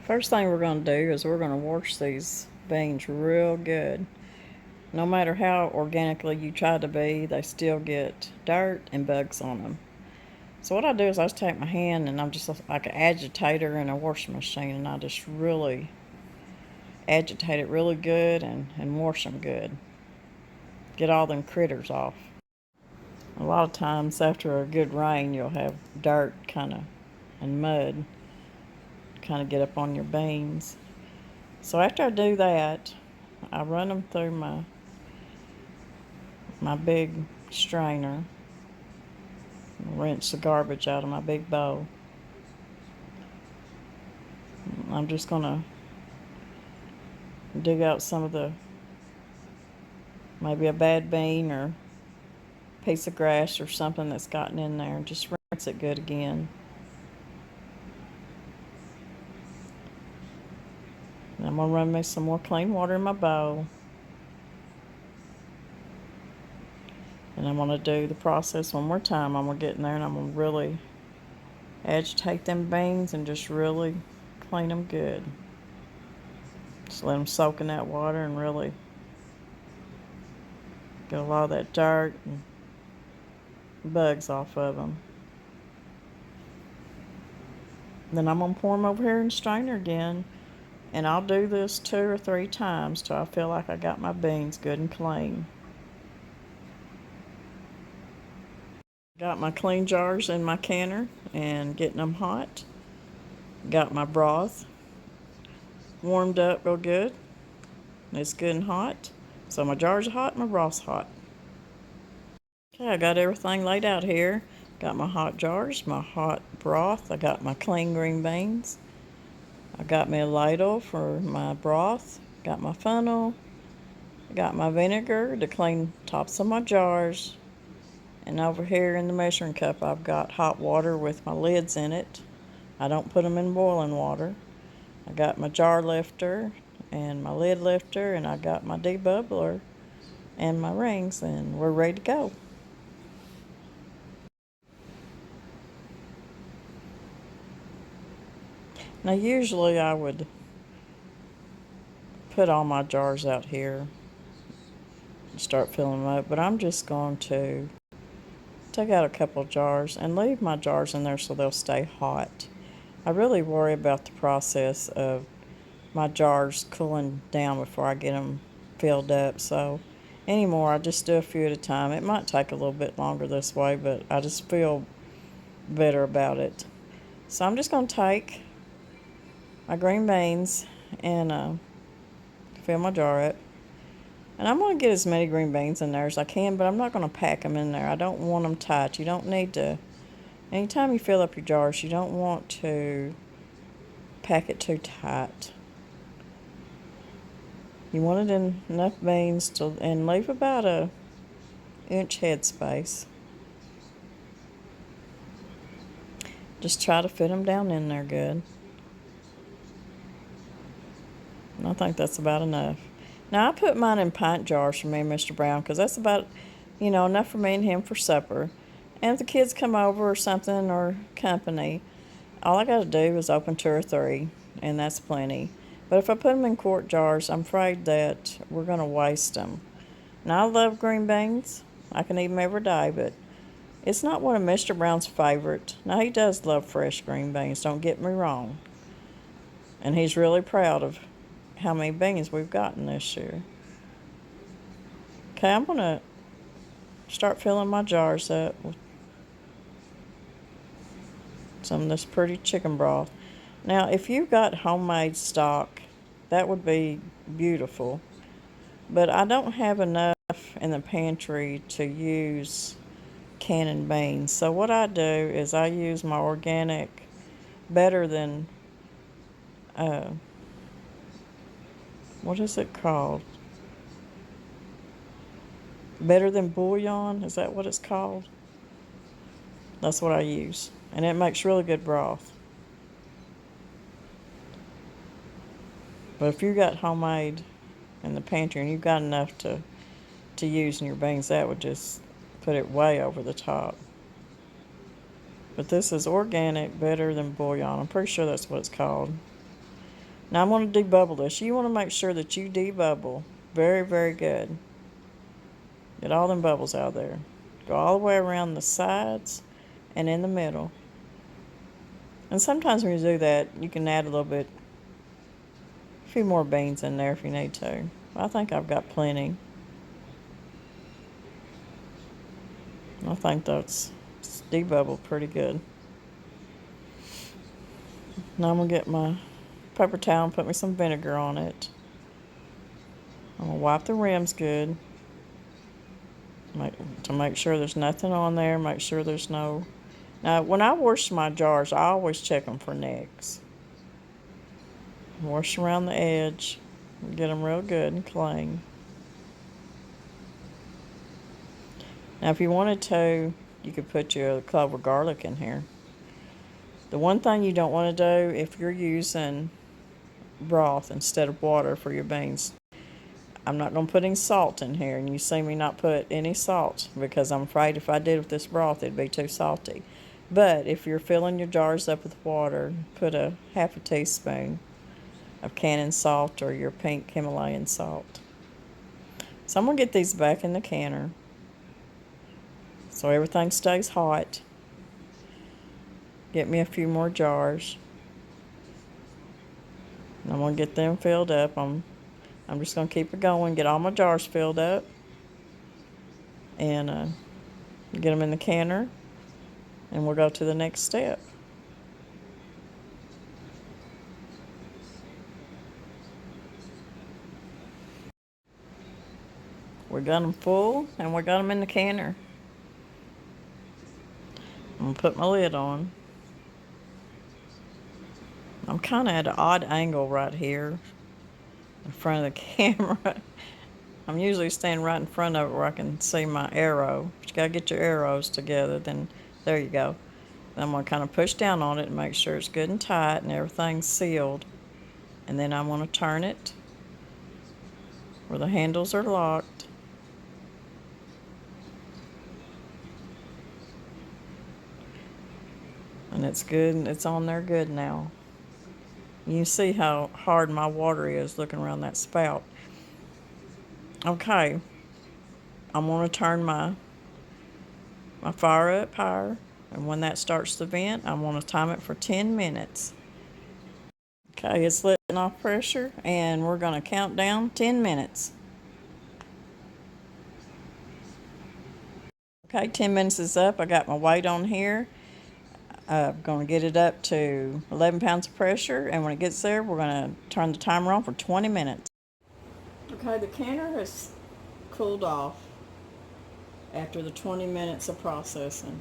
First thing we're going to do is we're going to wash these beans real good. No matter how organically you try to be, they still get dirt and bugs on them. So what I do is I just take my hand and I'm just like an agitator in a washing machine, and I just really agitate it really good and wash them good. Get all them critters off. A lot of times after a good rain, you'll have dirt kind of and mud kind of get up on your beans. So after I do that, I run them through my big strainer, rinse the garbage out of my big bowl. I'm just gonna dig out some of maybe a bad bean or piece of grass or something that's gotten in there, and just rinse it good again. And I'm gonna run me some more clean water in my bowl. And I'm gonna do the process one more time. I'm gonna get in there and I'm gonna really agitate them beans and just really clean them good. Just let them soak in that water and really get a lot of that dirt and bugs off of them. Then I'm going to pour them over here in the strainer again. And I'll do this 2 or 3 times till I feel like I got my beans good and clean. Got my clean jars in my canner and getting them hot. Got my broth warmed up real good. It's good and hot. So my jars are hot, my broth's hot. Okay, I got everything laid out here. Got my hot jars, my hot broth. I got my clean green beans. I got me a ladle for my broth. Got my funnel. Got my vinegar to clean tops of my jars. And over here in the measuring cup, I've got hot water with my lids in it. I don't put them in boiling water. I got my jar lifter and my lid lifter, and I got my debubbler and my rings, and we're ready to go. Now usually I would put all my jars out here and start filling them up, but I'm just going to take out a couple jars and leave my jars in there so they'll stay hot. I really worry about the process of my jars cooling down before I get them filled up, so anymore I just do a few at a time. It might take a little bit longer this way, but I just feel better about it. So I'm just going to take my green beans and fill my jar up. And I'm going to get as many green beans in there as I can, but I'm not going to pack them in there. I don't want them tight. You don't need to, anytime you fill up your jars, you don't want to pack it too tight. You want it in enough beans to, and leave about a inch head space. Just try to fit them down in there good. And I think that's about enough. Now, I put mine in pint jars for me and Mr. Brown because that's about, enough for me and him for supper. And if the kids come over or something or company, all I got to do is open 2 or 3, and that's plenty. But if I put them in quart jars, I'm afraid that we're going to waste them. Now, I love green beans. I can eat them every day, but it's not one of Mr. Brown's favorite. Now, he does love fresh green beans, don't get me wrong. And he's really proud of how many beans we've gotten this year. Okay, I'm going to start filling my jars up with some of this pretty chicken broth. Now, if you've got homemade stock, that would be beautiful. But I don't have enough in the pantry to use canning beans. So what I do is I use my organic, better than, what is it called? Better than bouillon, is that what it's called? That's what I use, and it makes really good broth. But if you got homemade in the pantry and you've got enough to use in your beans, that would just put it way over the top. But this is organic, better than bouillon. I'm pretty sure that's what it's called. Now I'm going to debubble this. You want to make sure that you debubble very, very good. Get all them bubbles out of there. Go all the way around the sides and in the middle. And sometimes when you do that, you can add a few more beans in there if you need to. I think I've got plenty. I think that's debubbled pretty good. Now I'm going to get my paper towel and put me some vinegar on it. I'm going to wipe the rims good to make sure there's nothing on there. Make sure there's no... Now, when I wash my jars, I always check them for nicks. Wash around the edge. Get them real good and clean. Now, if you wanted to, you could put your clove of garlic in here. The one thing you don't want to do if you're using broth instead of water for your beans, I'm not going to put any salt in here, and you see me not put any salt because I'm afraid if I did with this broth, it'd be too salty. But if you're filling your jars up with water, put a half a teaspoon of cannon salt or your pink Himalayan salt. So I'm going to get these back in the canner so everything stays hot. Get me a few more jars. And I'm going to get them filled up. I'm just going to keep it going, get all my jars filled up, and get them in the canner, and we'll go to the next step. We got them full, and we got them in the canner. I'm going to put my lid on. I'm kind of at an odd angle right here in front of the camera. I'm usually standing right in front of it where I can see my arrow. But you got to get your arrows together, then there you go. Then I'm going to kind of push down on it and make sure it's good and tight and everything's sealed. And then I'm going to turn it where the handles are locked. And it's good, and it's on there good now. You see how hard my water is looking around that spout. Okay, I'm going to turn my fire up higher, and when that starts to vent, I'm going to time it for 10 minutes. Okay, it's letting off pressure, and we're going to count down 10 minutes. Okay, 10 minutes is up. I got my weight on here. I'm going to get it up to 11 pounds of pressure, and when it gets there, we're going to turn the timer on for 20 minutes. Okay, the canner has cooled off after the 20 minutes of processing.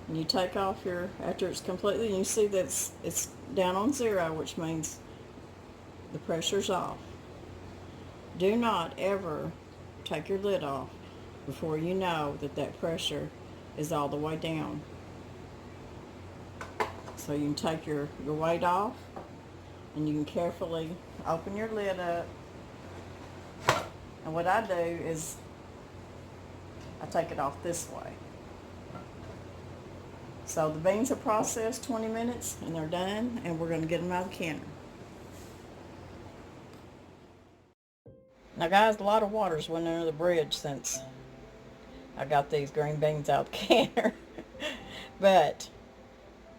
And you take off after it's completely, and you see that it's down on 0, which means the pressure's off. Do not ever take your lid off before you know that pressure is all the way down. So you can take your weight off, and you can carefully open your lid up. And what I do is I take it off this way. So the beans are processed 20 minutes, and they're done, and we're going to get them out of the canner. Now guys, a lot of water's went under the bridge since I got these green beans out of the canner. But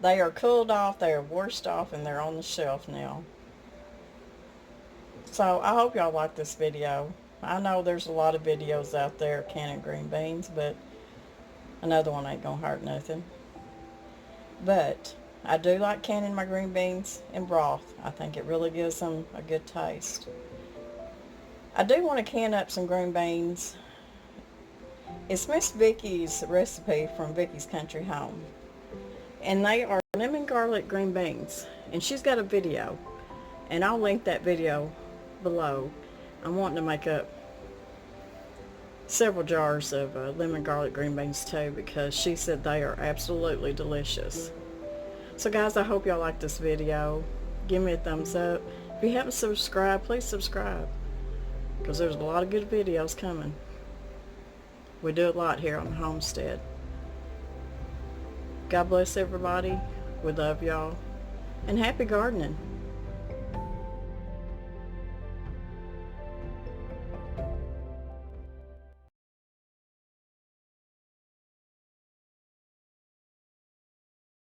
they are cooled off, they are washed off, and they're on the shelf now. So I hope y'all like this video. I know there's a lot of videos out there canning green beans, but another one ain't gonna hurt nothing. But I do like canning my green beans in broth. I think it really gives them a good taste. I do want to can up some green beans. It's Miss Vicky's recipe from Vicky's Country Home. And they are lemon garlic green beans. And she's got a video. And I'll link that video below. I'm wanting to make up several jars of lemon garlic green beans too, because she said they are absolutely delicious. So guys, I hope y'all like this video. Give me a thumbs up. If you haven't subscribed, please subscribe, because there's a lot of good videos coming. We do a lot here on the homestead. God bless everybody. We love y'all. And happy gardening.